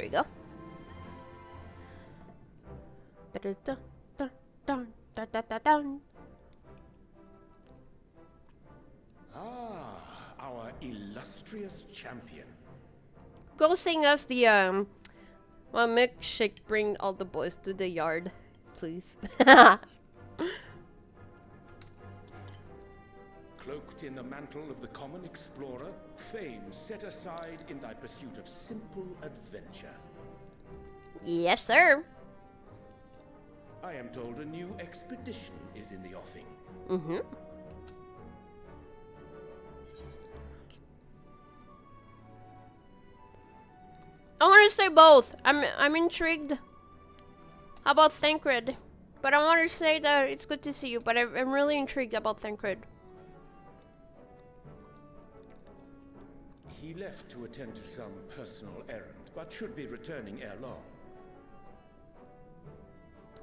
There we go. Ah, our illustrious champion. Go sing us the well, milkshake, bring all the boys to the yard, please. Cloaked in the mantle of the common explorer, fame set aside in thy pursuit of simple adventure. Yes, sir. I am told a new expedition is in the offing. Mm-hmm. I want to say both. I'm intrigued about Thancred, but I want to say that it's good to see you. But I'm really intrigued about Thancred. He left to attend to some personal errand, but should be returning ere long.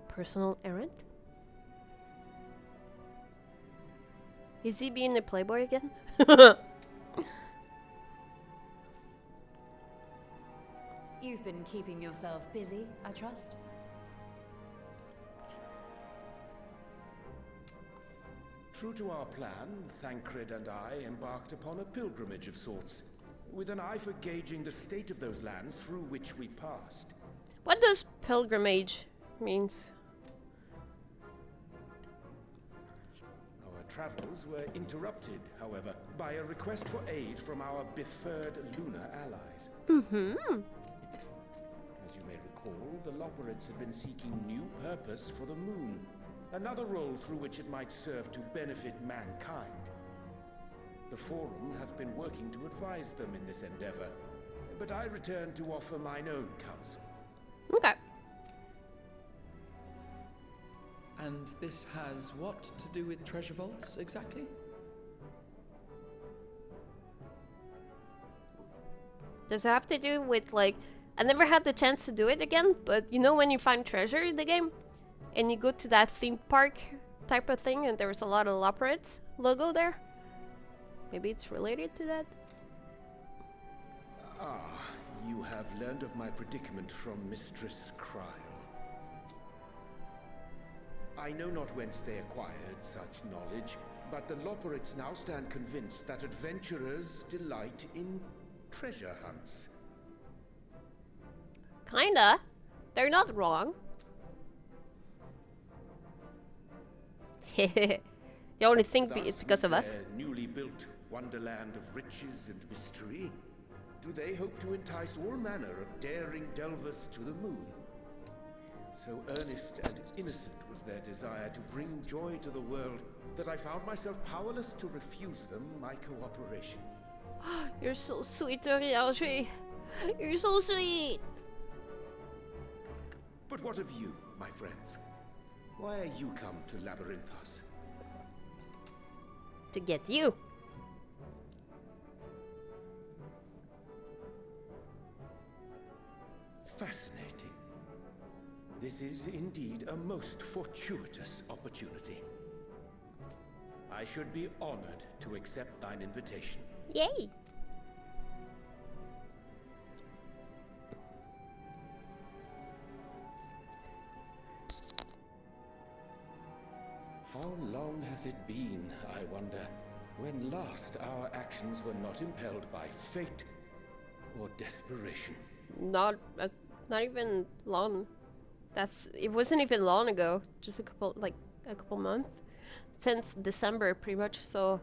Personal errand? Is he being a playboy again? You've been keeping yourself busy, I trust? True to our plan, Thancred and I embarked upon a pilgrimage of sorts, with an eye for gauging the state of those lands through which we passed. What does pilgrimage means? Our travels were interrupted, however, by a request for aid from our befurred lunar allies. Mm-hmm. As you may recall, the Loperids had been seeking new purpose for the moon, another role through which it might serve to benefit mankind. The Forum have been working to advise them in this endeavor, but I return to offer mine own counsel. Okay. And this has what to do with treasure vaults, exactly? Does it have to do with, like, I never had the chance to do it again, but you know when you find treasure in the game and you go to that theme park type of thing and there's a lot of Loperids logo there? Maybe it's related to that? Ah, you have learned of my predicament from Mistress Cryle. I know not whence they acquired such knowledge, but the Loperids now stand convinced that adventurers delight in treasure hunts. Kinda. They're not wrong. You only think it's because of us? Their newly built wonderland of riches and mystery, do they hope to entice all manner of daring delvers to the moon? So earnest and innocent was their desire to bring joy to the world that I found myself powerless to refuse them my cooperation. You're so sweet, Algie. You're so sweet. But what of you, my friends? Why are you come to Labyrinthos? To get you. Fascinating. This is indeed a most fortuitous opportunity. I should be honored to accept thine invitation. Yay. How long hath it been, I wonder, when last our actions were not impelled by fate or desperation? Not even long. It wasn't even long ago. Just a couple months since December, pretty much. So,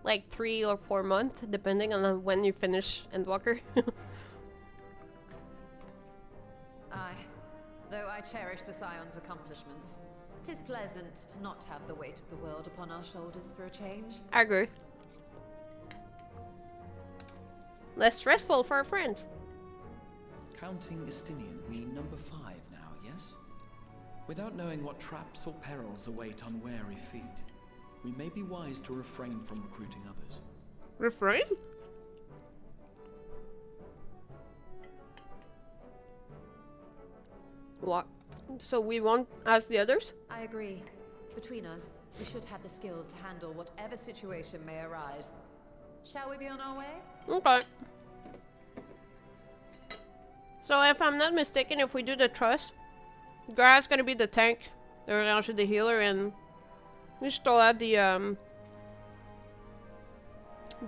like 3 or 4 months, depending on when you finish Endwalker. Aye. Though I cherish the Scion's accomplishments, 'tis pleasant to not have the weight of the world upon our shoulders for a change. I agree. Less stressful for our friends. Counting Estinian, we number 5 now, yes? Without knowing what traps or perils await unwary feet, we may be wise to refrain from recruiting others. Refrain? What? So we won't ask the others? I agree. Between us, we should have the skills to handle whatever situation may arise. Shall we be on our way? Okay. So if I'm not mistaken, if we do the trust, Gra's gonna be the tank, Renange the healer, and we still have the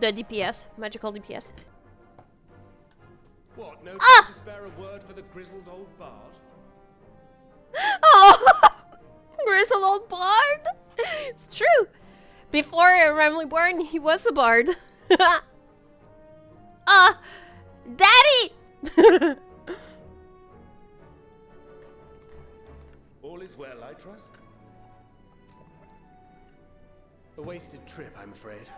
DPS, magical DPS. What, no Ah! time to spare a word for the grizzled old bard? Oh! Where's a old bard? It's true. Before Ramley Born, he was a bard. Daddy! All is well, I trust? A wasted trip, I'm afraid.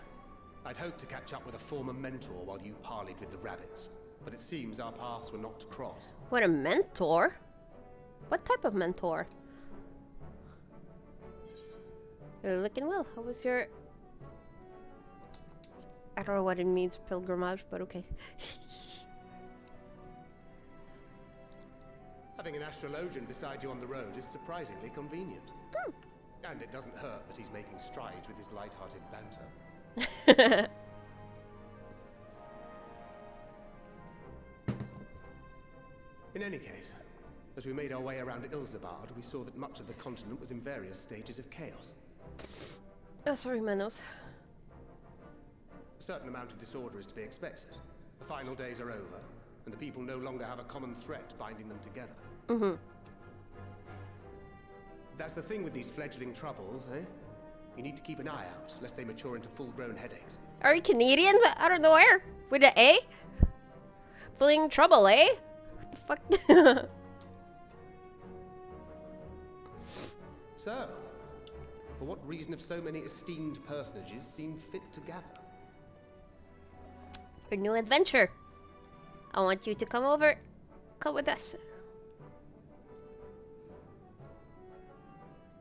I'd hoped to catch up with a former mentor while you parleyed with the rabbits, but it seems our paths were not to cross. What, a mentor? What type of mentor? You're looking well. How was your... I don't know what it means, pilgrimage, but okay. Having an astrologian beside you on the road is surprisingly convenient. And it doesn't hurt that he's making strides with his light-hearted banter. In any case, as we made our way around Ilzabard, we saw that much of the continent was in various stages of chaos. Oh, sorry, Manos. A certain amount of disorder is to be expected. The final days are over, and the people no longer have a common threat binding them together. Mm-hmm. That's the thing with these fledgling troubles, eh? You need to keep an eye out, lest they mature into full-grown headaches. Are you Canadian? I don't know where. With an A? Feeling trouble, eh? What the fuck? So, for what reason have so many esteemed personages seen fit to gather? For a new adventure. I want you to come over. Come with us.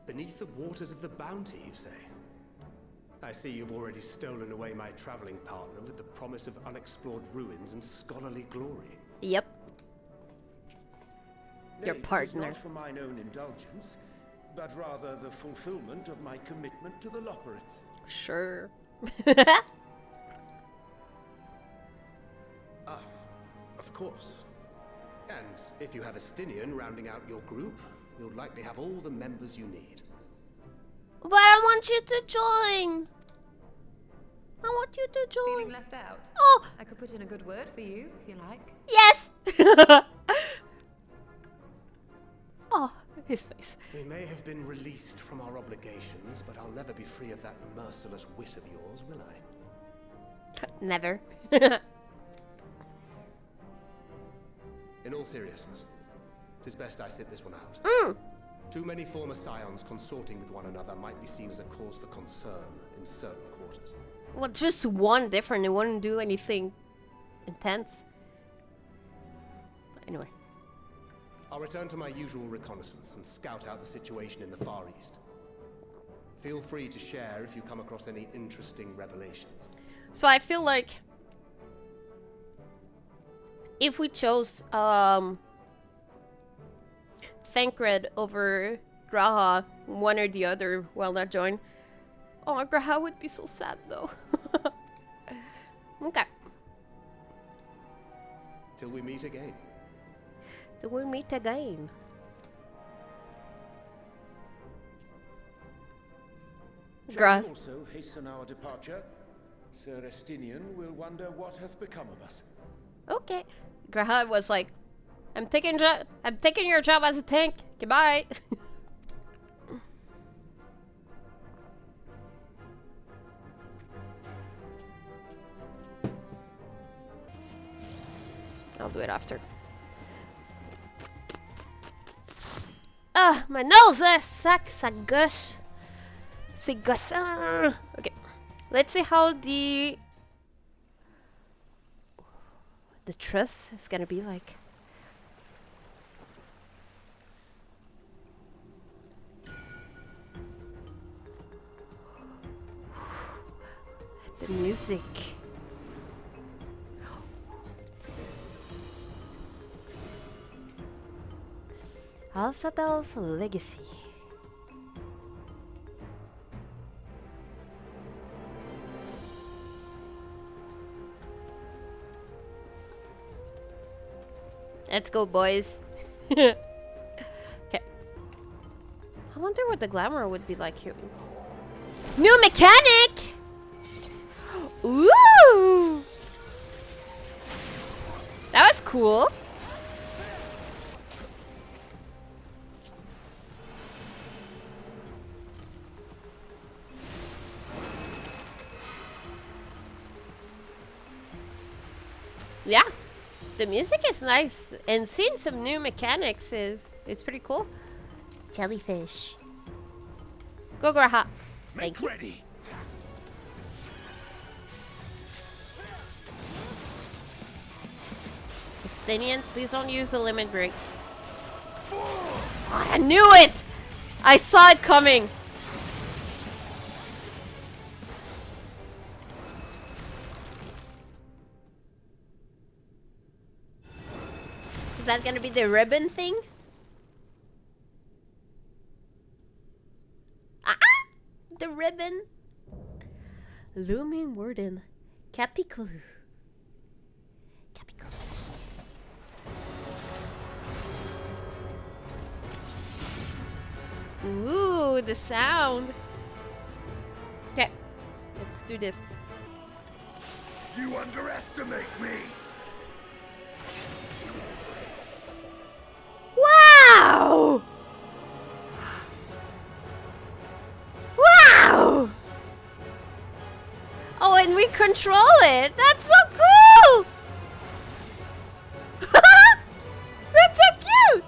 Beneath the waters of the bounty, you say? I see you've already stolen away my traveling partner with the promise of unexplored ruins and scholarly glory. Yep. Nay, Your it is partner. not for mine own indulgence, but rather the fulfillment of my commitment to the Loporrits. Sure. Ah, of course. And if you have Estinian rounding out your group, you'll likely have all the members you need. But I want you to join. I want you to join. Feeling left out? Oh, I could put in a good word for you, if you like. yes. Oh, his face. We may have been released from our obligations, but I'll never be free of that merciless wit of yours, will I? Never. In all seriousness, 'tis best I sit this one out. Mm. Too many former scions consorting with one another might be seen as a cause for concern in certain quarters. Well, just one different. It wouldn't do anything intense. Anyway. I'll return to my usual reconnaissance and scout out the situation in the Far East. Feel free to share if you come across any interesting revelations. So I feel like if we chose Thancred over Graha, one or the other will not join. Oh, Graha would be so sad though. Okay. Till we meet again. Till we meet again. Shall Grath. we also hasten our departure? Sir Estinian will wonder what hath become of us. Okay. Graha was like, I'm taking your job as a tank. Goodbye. I'll do it after. Ah, my nose, ça gosse. C'est gossant. Okay, let's see how the truss is gonna be like. The music. Alsadal's legacy. Let's go, boys. Okay. I wonder what the glamour would be like here. New mechanic! Ooh! That was cool. Yeah, the music is nice, and seeing some new mechanics it's pretty cool. Jellyfish. Go, Graha. Thank you. Ready. Justinian, please don't use the limit break. Oh, I knew it! I saw it coming. Is that gonna be the ribbon thing? Ah! The ribbon! Looming Warden. Capiculu. Capiculu. Ooh, the sound. Okay, let's do this. You underestimate me. Wow! Wow! Oh, and we control it. That's so cool! That's so cute!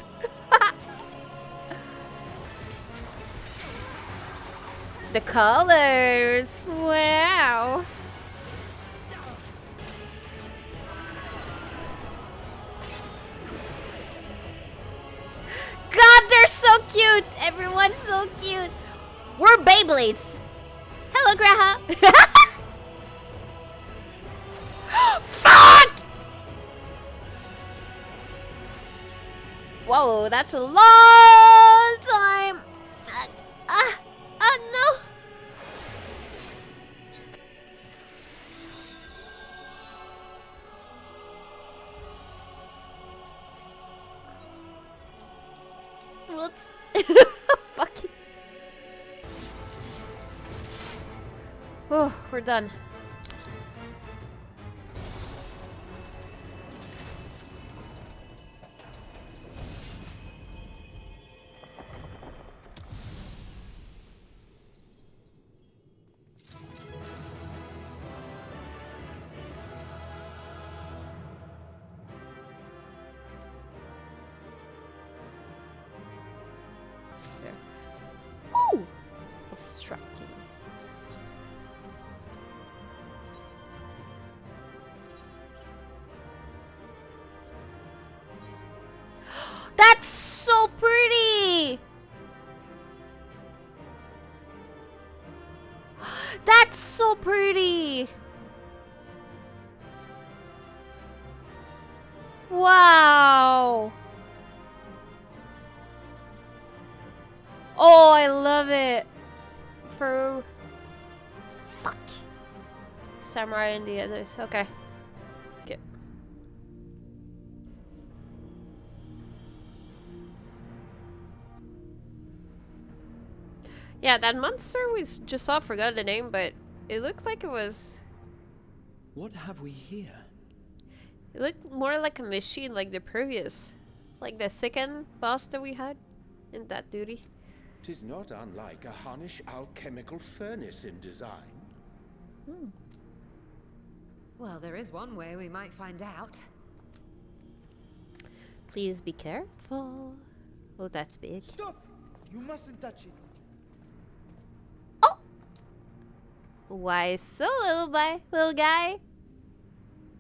The colors. Wow. God, they're so cute. Everyone's so cute. We're Beyblades. Hello, Graha. Fuck! Whoa, that's a long time. No. Whoops. Fuck it. Oh, we're done. Ooh! Obstructing. That's so pretty! That's so pretty! Wow! Oh, I love it. For fuck. Samurai and the others. Okay. Skip. Yeah, that monster we just saw, forgot the name, but it looked like it was... What have we here? It looked more like a machine, like the previous. Like the second boss that we had in that duty. 'Tis not unlike a Hunnish alchemical furnace in design. Well, there is one way we might find out. Please be careful. Oh, that's big. Stop! You mustn't touch it. Oh! Why so, little guy?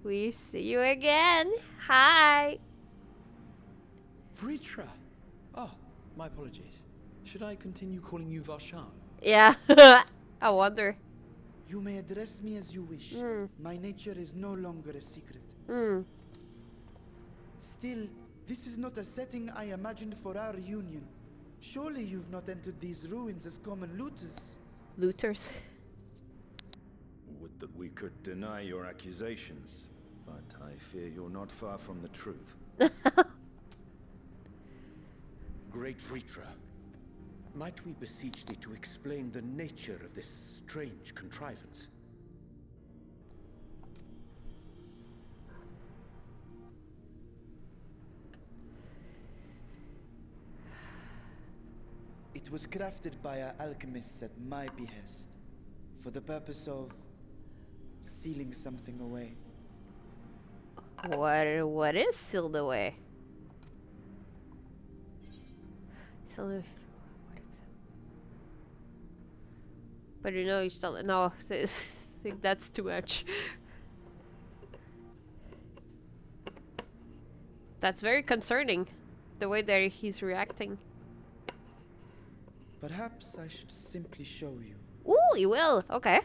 We see you again. Hi. Vritra! Oh, my apologies. Should I continue calling you Varshan? Yeah. I wonder. You may address me as you wish. My nature is no longer a secret. Still, this is not a setting I imagined for our union. Surely you've not entered these ruins as common looters. Looters. Would that we could deny your accusations, but I fear you're not far from the truth. Great Fritra, might we beseech thee to explain the nature of this strange contrivance? It was crafted by our alchemists at my behest, for the purpose of sealing something away. What is sealed away? Sealed away. But you know, you still no. I think that's too much. That's very concerning, the way that he's reacting. Perhaps I should simply show you. Ooh, you will. Okay.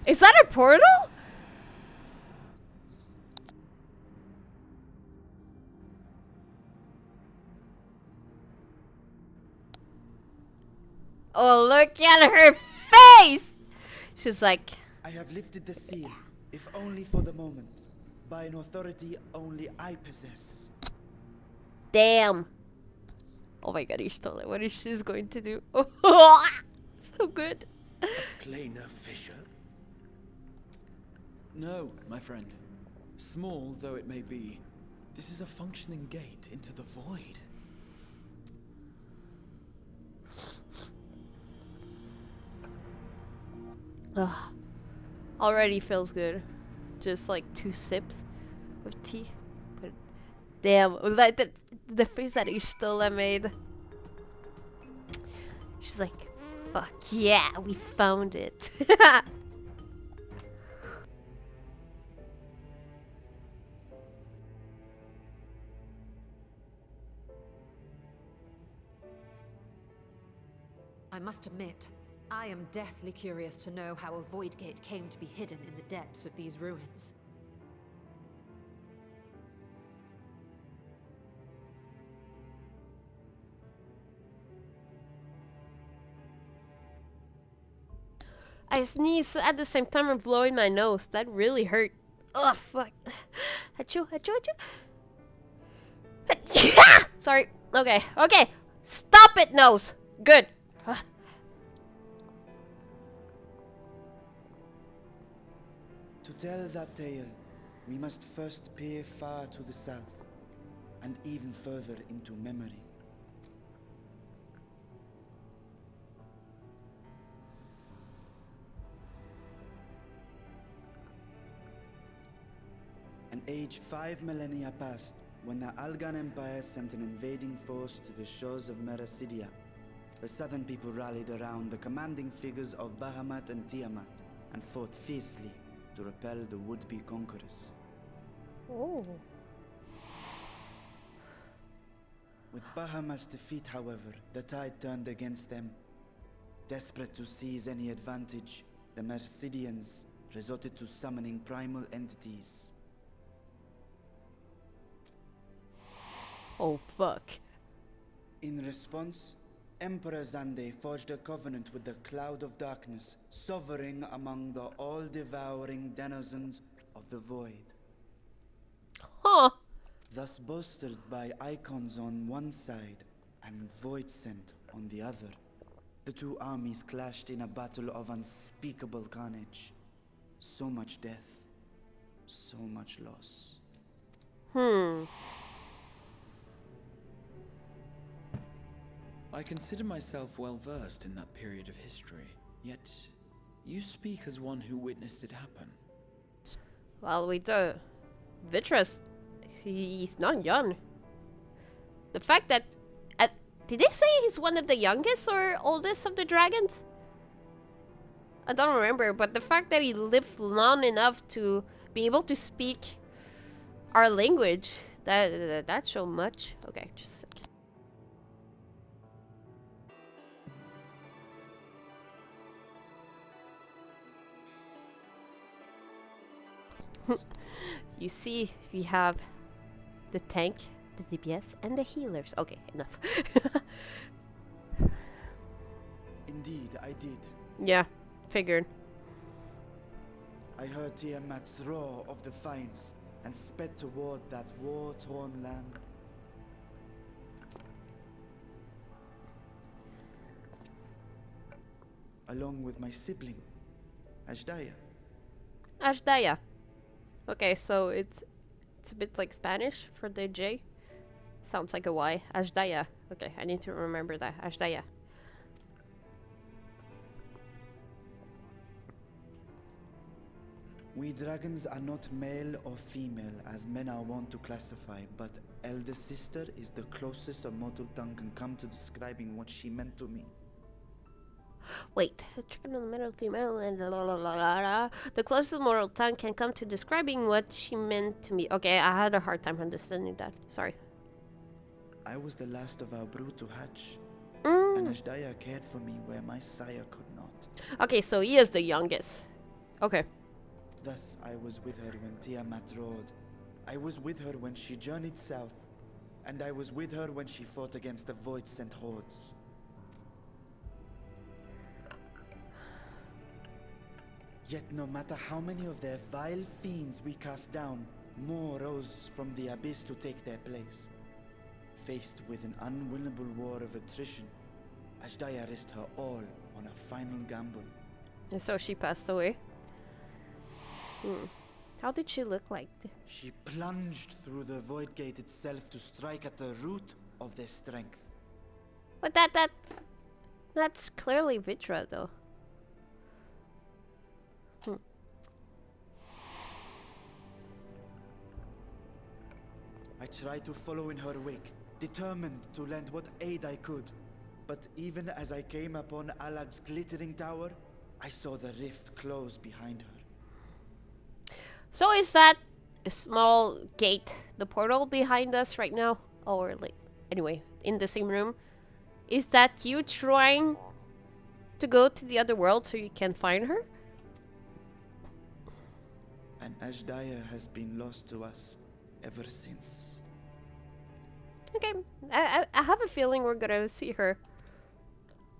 Is that a portal? Oh, look at her face! She's like... I have lifted the seal, if only for the moment, by an authority only I possess. Damn. Oh my god, Ishtala, what is she going to do? So good. Planar fissure? No, my friend. Small though it may be, this is a functioning gate into the void. Ugh. Already feels good. Just like 2 sips of tea. But damn, like the face that Ishtala made. She's like, fuck yeah, we found it. I must admit, I am deathly curious to know how a void gate came to be hidden in the depths of these ruins. I sneezed at the same time of blowing my nose. That really hurt. Ugh, fuck. Achoo, achoo, achoo. Sorry. Okay, okay. Stop it, nose. Good. To tell that tale, we must first peer far to the south, and even further into memory. An age 5 millennia passed when the Algan Empire sent an invading force to the shores of Merasidia. The southern people rallied around the commanding figures of Bahamut and Tiamat and fought fiercely to repel the would-be conquerors. Oh. With Bahamut's defeat, however, the tide turned against them. Desperate to seize any advantage, the Mercidians resorted to summoning primal entities. Oh, fuck. In response, Emperor Zande forged a covenant with the Cloud of Darkness, sovereign among the all-devouring denizens of the Void. Huh. Thus bolstered by icons on one side and Void Scent on the other, the two armies clashed in a battle of unspeakable carnage. So much death, so much loss. I consider myself well versed in that period of history, yet you speak as one who witnessed it happen. Well, we don't. Vitras, he's not young. The fact that... did they say he's one of the youngest or oldest of the dragons? I don't remember, but the fact that he lived long enough to be able to speak our language, that shows much. Okay, just a second. You see, we have the tank, the DPS, and the healers. Okay, enough. Indeed, I did. Yeah, figured. I heard Tiamat's roar of defiance and sped toward that war-torn land. Along with my sibling, Ashdaya. Ashdaya. Okay, so it's a bit like Spanish for the J. Sounds like a Y. Ashdaya. Okay, I need to remember that. Ashdaya. We dragons are not male or female as men are wont to classify, but elder sister is the closest a mortal tongue can come to describing what she meant to me. Wait, chicken in the middle, female, and la la la la la. The closest mortal tongue can come to describing what she meant to me. Okay, I had a hard time understanding that. Sorry. I was the last of our brood to hatch, Mm. and Ashdaya cared for me where my sire could not. Okay, so he is the youngest. Okay. Thus, I was with her when Tiamat roared. I was with her when she journeyed south, and I was with her when she fought against the Void-sent hordes. Yet no matter how many of their vile fiends we cast down, more rose from the abyss to take their place. Faced with an unwinnable war of attrition, Ashdaya risked her all on a final gamble. And so she passed away. How did she look like? She plunged through the void gate itself to strike at the root of their strength. But that's clearly Vitra though. I tried to follow in her wake, determined to lend what aid I could. But even as I came upon Alag's glittering tower, I saw the rift close behind her. So is that a small gate, the portal behind us right now? Or like, anyway, in the same room? Is that you trying to go to the other world so you can find her? And Ashdaya has been lost to us ever since. Okay, I have a feeling we're gonna see her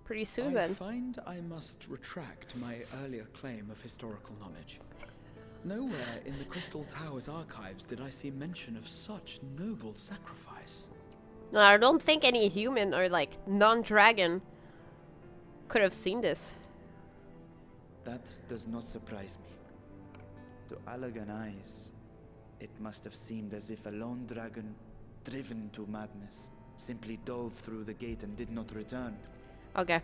pretty soon I then. find I must retract my earlier claim of historical knowledge. Nowhere in the Crystal Tower's archives did I see mention of such noble sacrifice. No, I don't think any human or like non-dragon could have seen this. That does not surprise me. To Alagan eyes, it must have seemed as if a lone dragon, driven to madness, simply dove through the gate and did not return. Okay.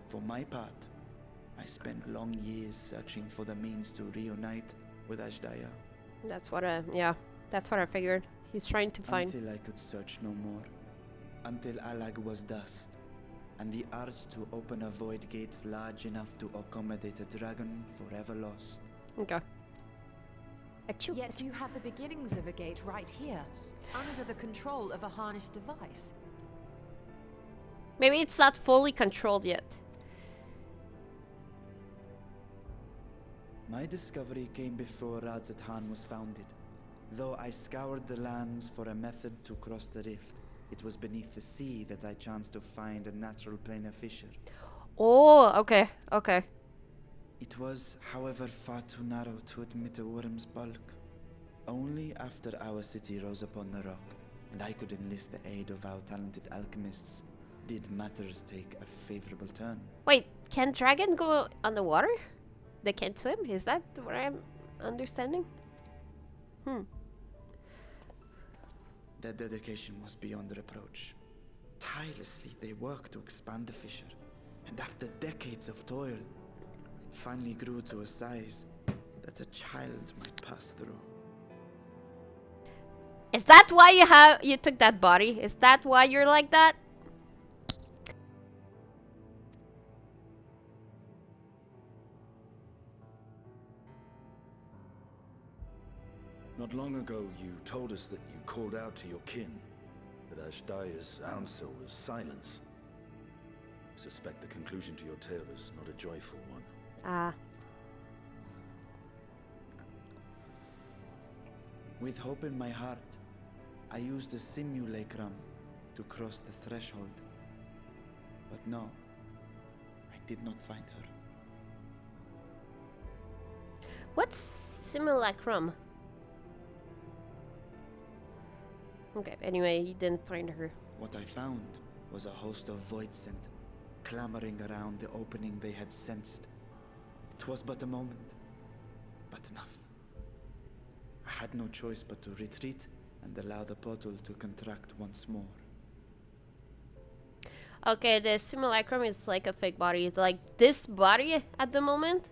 For my part, I spent long years searching for the means to reunite with Ashdaya. That's what I figured. He's trying to find. Until I could search no more. Until Alag was dust. And the urge to open a void gate large enough to accommodate a dragon forever lost. Okay. Achoo. Yet you have the beginnings of a gate right here, under the control of a harnessed device. Maybe it's not fully controlled yet. My discovery came before Radzat Han was founded. Though I scoured the lands for a method to cross the rift, it was beneath the sea that I chanced to find a natural planar fissure. Oh, okay, okay. It was, however, far too narrow to admit a worm's bulk. Only after our city rose upon the rock, and I could enlist the aid of our talented alchemists, did matters take a favorable turn. Wait, can dragon go underwater? They can't swim? Is that what I'm understanding? Their dedication was beyond reproach. Tirelessly they worked to expand the fissure, and after decades of toil, it finally grew to a size that a child might pass through. Is that why you took that body? Is that why you're like that? Not long ago, you told us that you called out to your kin, that Ashdaya's answer was silence. I suspect the conclusion to your tale is not a joyful one. Ah. With hope in my heart, I used the simulacrum to cross the threshold. But no, I did not find her. What's simulacrum? Okay, anyway, you didn't find her. What I found was a host of void scent, clamoring around the opening they had sensed. It was but a moment, but enough. I had no choice but to retreat and allow the portal to contract once more. Okay, the simulacrum is like a fake body. Like this body at the moment.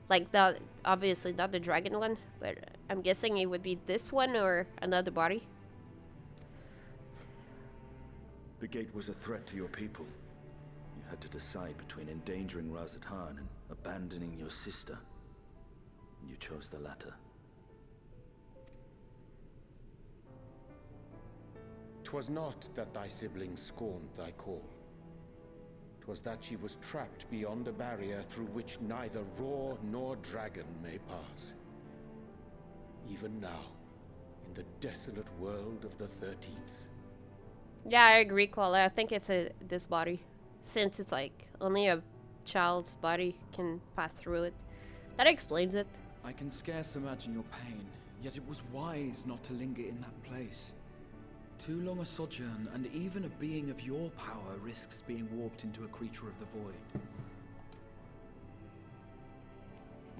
Like the, obviously not the dragon one, but I'm guessing it would be this one or another body. The gate was a threat to your people. You had to decide between endangering Razat Khan and abandoning your sister. You chose the latter. 'Twas not that thy siblings scorned thy call. 'Twas that she was trapped beyond a barrier through which neither roar nor dragon may pass. Even now, in the desolate world of the 13th. Yeah, I agree, Koala. I think it's this body. Since it's like only a child's body can pass through it. That explains it. I can scarce imagine your pain, yet it was wise not to linger in that place. Too long a sojourn, and even a being of your power risks being warped into a creature of the void.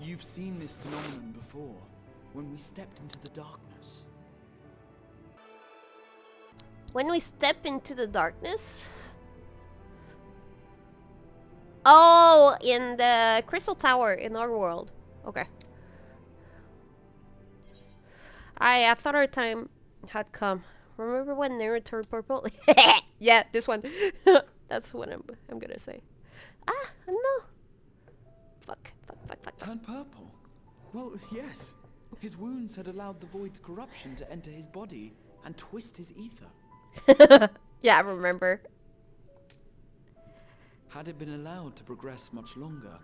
You've seen this phenomenon before, when we stepped into the darkness. When we step into the darkness? Oh, in the Crystal Tower in our world. Okay. I thought our time had come. Remember when Nero turned purple? Yeah, this one. That's what I'm gonna say. Ah, no. Fuck. Turned purple? Well, yes. His wounds had allowed the void's corruption to enter his body and twist his ether. Yeah, I remember. Had it been allowed to progress much longer,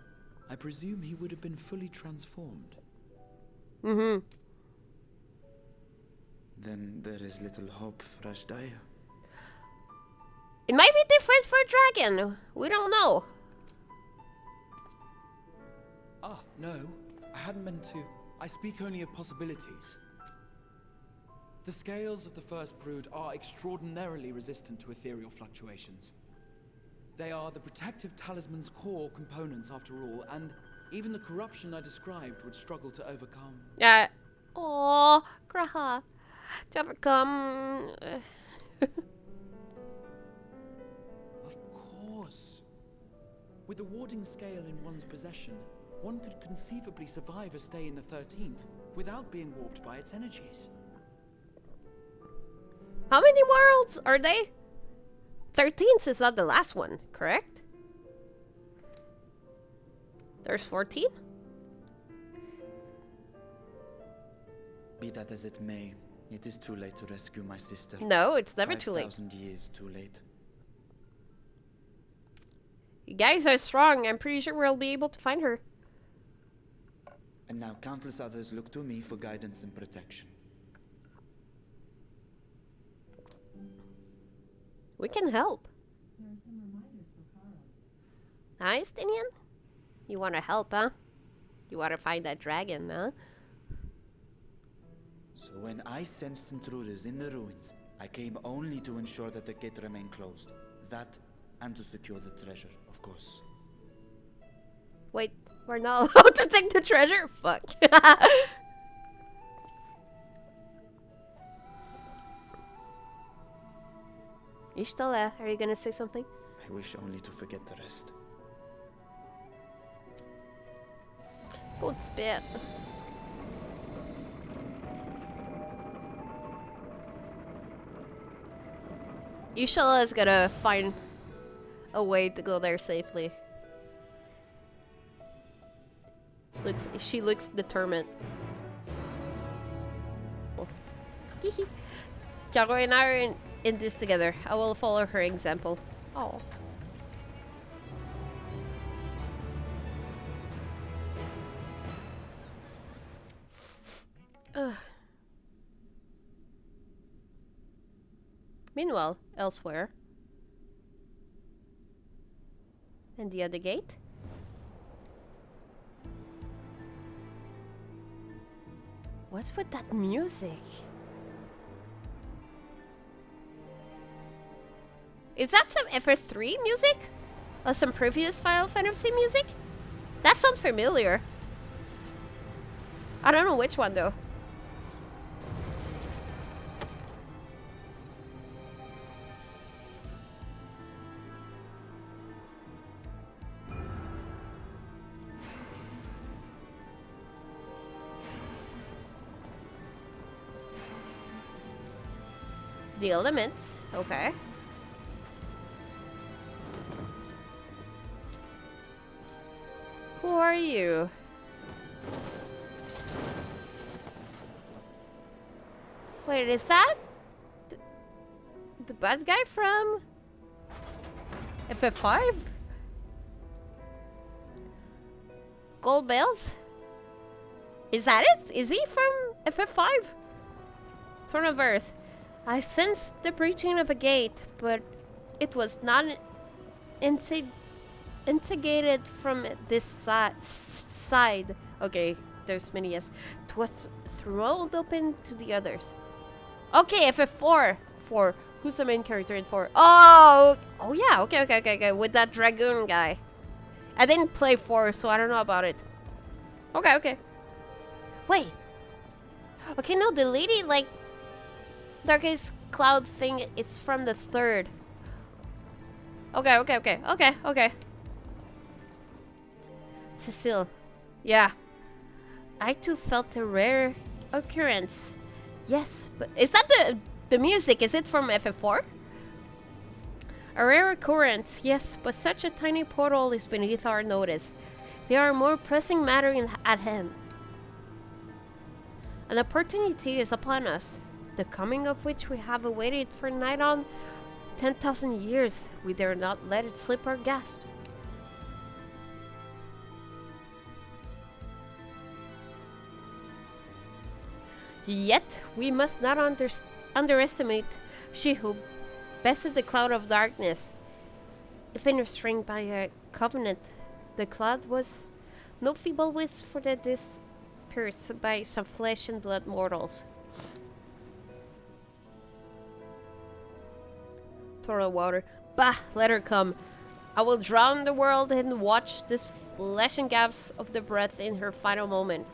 I presume he would have been fully transformed. Mm-hmm. Then there is little hope for Ashdaya. It might be different for a dragon. We don't know. Ah, no. I hadn't meant to. I speak only of possibilities. The scales of the first brood are extraordinarily resistant to ethereal fluctuations. They are the protective talisman's core components after all, and even the corruption I described would struggle to overcome. Yeah. Oh, Graha. To overcome. Of course. With the warding scale in one's possession, one could conceivably survive a stay in the 13th without being warped by its energies. How many worlds are they? 13th is not the last one, correct? There's 14? Be that as it may, it is too late to rescue my sister. No, it's never too late. 5,000 years too late. You guys are strong. I'm pretty sure we'll be able to find her. And now countless others look to me for guidance and protection. We can help. Huh, Estinian? You want to help, huh? You want to find that dragon, huh? So when I sensed intruders in the ruins, I came only to ensure that the gate remained closed. That, and to secure the treasure, of course. Wait, we're not allowed to take the treasure? Fuck. You still there? Are you gonna say something? I wish only to forget the rest. Good spit. Ishala is gonna find a way to go there safely. She looks determined. Tiago and I are in this together. I will follow her example. Oh. Meanwhile, elsewhere. And the other gate? What's with that music? Is that some FF3 music? Or some previous Final Fantasy music? That sounds familiar. I don't know which one though. The elements, okay. Who are you? Wait, is that the bad guy from FF5? Gold Bells? Is that it? Is he from FF5? Throne of Earth. I sensed the breaching of a gate, but it was not instigated from this side. Okay, there's many yes. It was thrown open to the others. Okay, FF4. 4. Who's the main character in 4? Oh yeah. Okay. With that dragoon guy. I didn't play 4, so I don't know about it. Okay. Wait. Okay, no, the lady like Darkest Cloud thing, it's from the 3rd. Okay. Cecile. Yeah. I too felt a rare occurrence. Yes, but is that the music? Is it from FF4? A rare occurrence, yes, but such a tiny portal is beneath our notice. There are more pressing matter at hand. An opportunity is upon us, the coming of which we have awaited for nigh on 10,000 years. We dare not let it slip our grasp. Yet we must not underestimate she who bested the cloud of darkness. If restrained by a covenant, the cloud was no feeble wisp for the pierced by some flesh and blood mortals. Throw water. Bah, let her come. I will drown the world and watch this flesh and gasps of the breath in her final moment.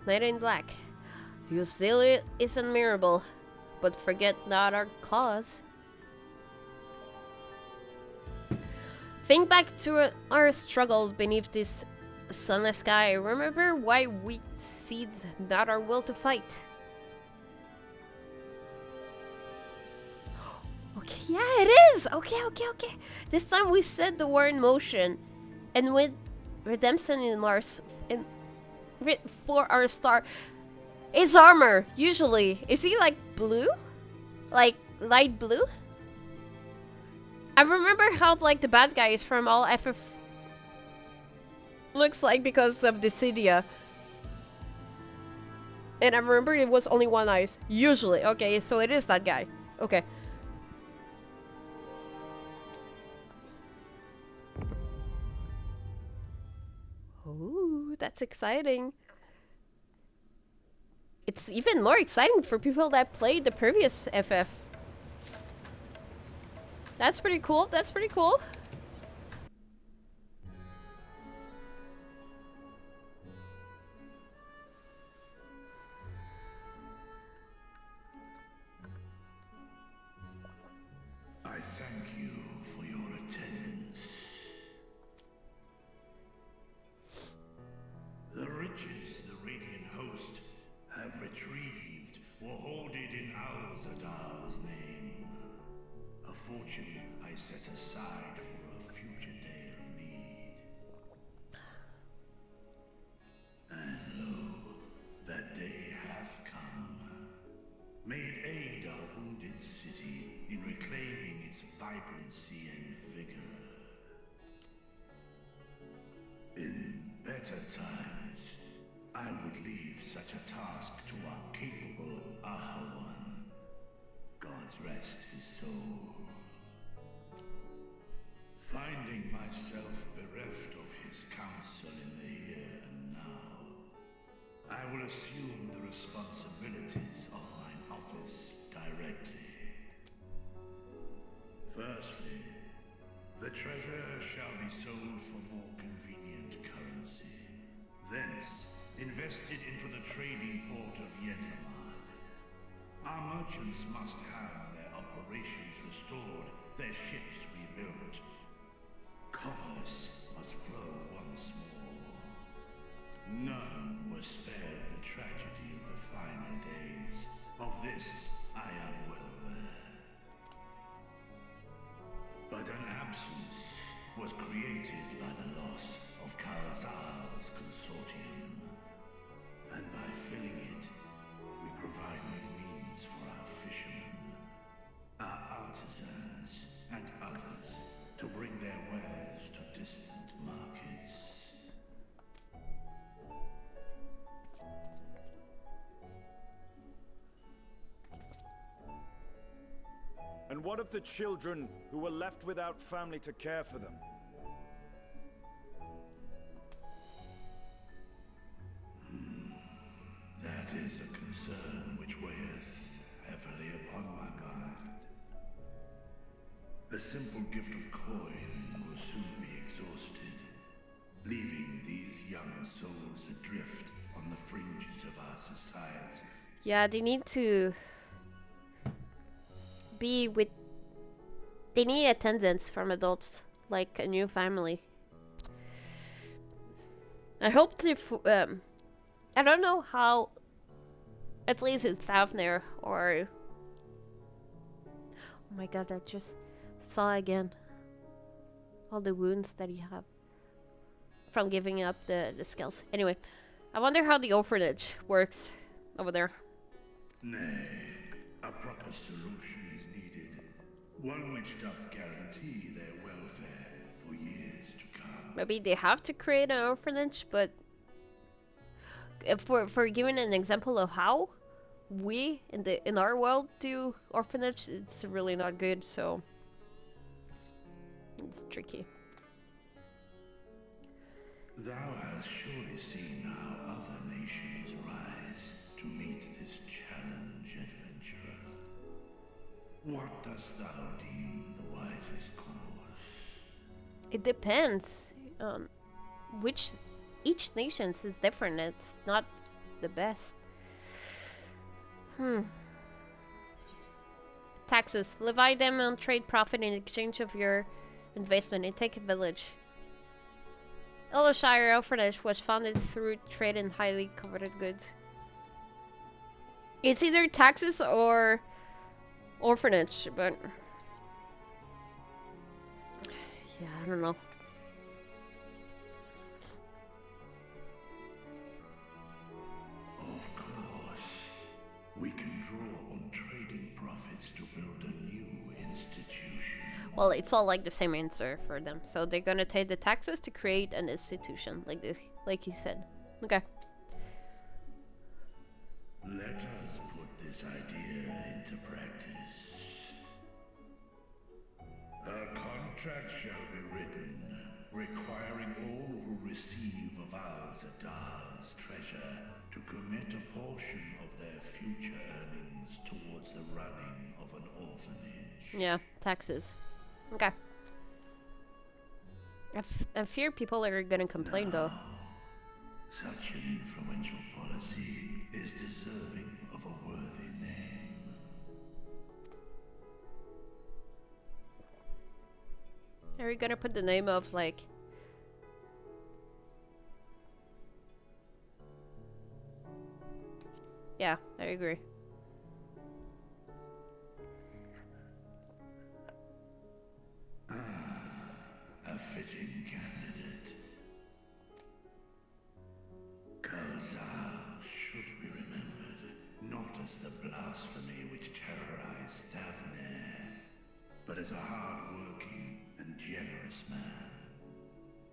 Night in Black. Your zeal is admirable, but forget not our cause. Think back to our struggle beneath this sunless sky. Remember why we cede not our will to fight. Okay, yeah, it is! Okay. This time we set the war in motion. And with redemption in Mars for our star. His armor, usually. Is he like blue? Like light blue? I remember how like the bad guys from all FF looks like because of the Cydia. And I remember it was only one eye. Usually. Okay, so it is that guy. Okay. Ooh, that's exciting. It's even more exciting for people that played the previous FF. That's pretty cool. I thank you for your attendance. The riches the Radiant Host have retrieved were hoarded in Al-Zadar's name. A fortune I set aside for a future day of need. And lo, that day hath come. May it aid our wounded city in reclaiming its vibrancy and vigor. In better times, I would leave such a task will assume the responsibilities of mine office directly. Firstly, the treasure shall be sold for more convenient currency. Thence, invested into the trading port of Yedlamad. Our merchants must have their operations restored, their ships rebuilt. Commerce must flow once more. None were spared the tragedy of the final days. Of this, I am well aware. But an absence was created by the loss of Karazal's consortium. And by filling it, we provide new means for our fishermen, our artisans, and others to bring their wares to distant markets. And what of the children who were left without family to care for them? That is a concern which weigheth heavily upon my mind. The simple gift of coin will soon be exhausted, leaving these young souls adrift on the fringes of our society. Yeah, they need to be with... They need attendance from adults, like a new family. I hope to... I don't know how... At least in Thavner, or... Oh my god, I just saw again all the wounds that he have from giving up the skills. Anyway, I wonder how the orphanage works over there. Nay, a proper solution is needed. One which doth guarantee their welfare for years to come. Maybe they have to create an orphanage, but for giving an example of how we in our world do orphanage, it's really not good, so it's tricky. Thou hast surely seen how other nations rise to meet this challenge, adventurer. What dost thou deem the wisest course? It depends. Each nation is different. It's not the best. Taxes. Levy them on trade profit in exchange of your investment and take a village. Elishire Orphanage was founded through trade in highly coveted goods. It's either taxes or orphanage, but yeah, I don't know. Of course, we can draw on trading profits to build a new institution. Well, it's all like the same answer for them. So they're gonna take the taxes to create an institution, like he said. Okay. Let us put this idea into practice. A contract shall be written, requiring all who receive of Al-Zadar's treasure to commit a portion of their future earnings towards the running of an orphanage. Yeah, taxes. Okay. I fear people are gonna complain though. Such an influential policy is deserving of a worthy name. Are you gonna put the name of like... Yeah, I agree. A fitting candidate. Kalzal should be remembered, not as the blasphemy which terrorized Thavner, but as a hard-working and generous man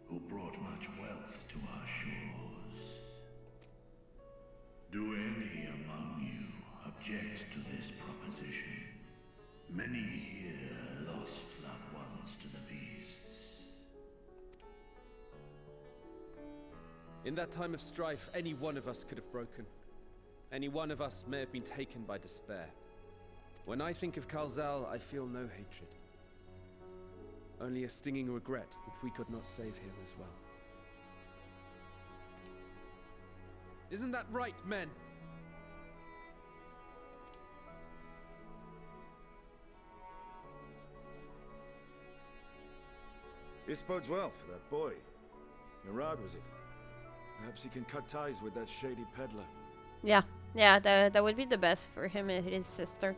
who brought much wealth to our shores. Do any among you object to this proposition? Many here lost loved ones to the beasts. In that time of strife, any one of us could have broken. Any one of us may have been taken by despair. When I think of Kalzal, I feel no hatred. Only a stinging regret that we could not save him as well. Isn't that right, men? This bodes well for that boy. Murad, was it? Perhaps he can cut ties with that shady peddler. Yeah, that would be the best for him and his sister.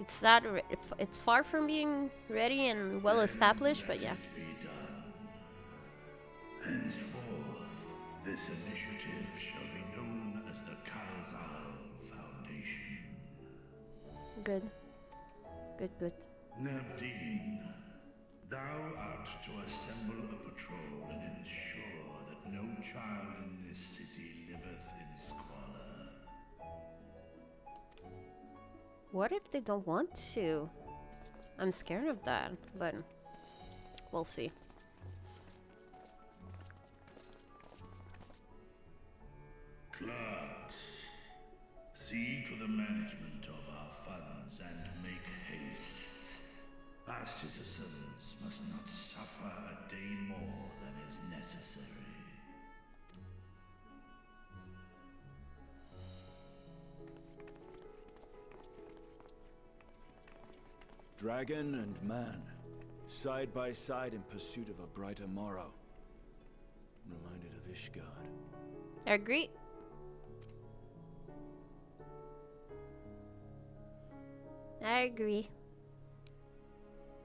It's not. It's far from being ready and well established, but yeah. Let it be done. Henceforth, this initiative shall be known as the Kalzal Foundation. Good. Good. Nabdeen, thou art to assemble a patrol and ensure that no child in this city liveth in squalor. What if they don't want to? I'm scared of that, but we'll see. Clerks, see to the management of our funds and make haste. Our citizens must not suffer a day more than is necessary. Dragon and man, side by side in pursuit of a brighter morrow. Reminded of Ishgard. I agree. I agree.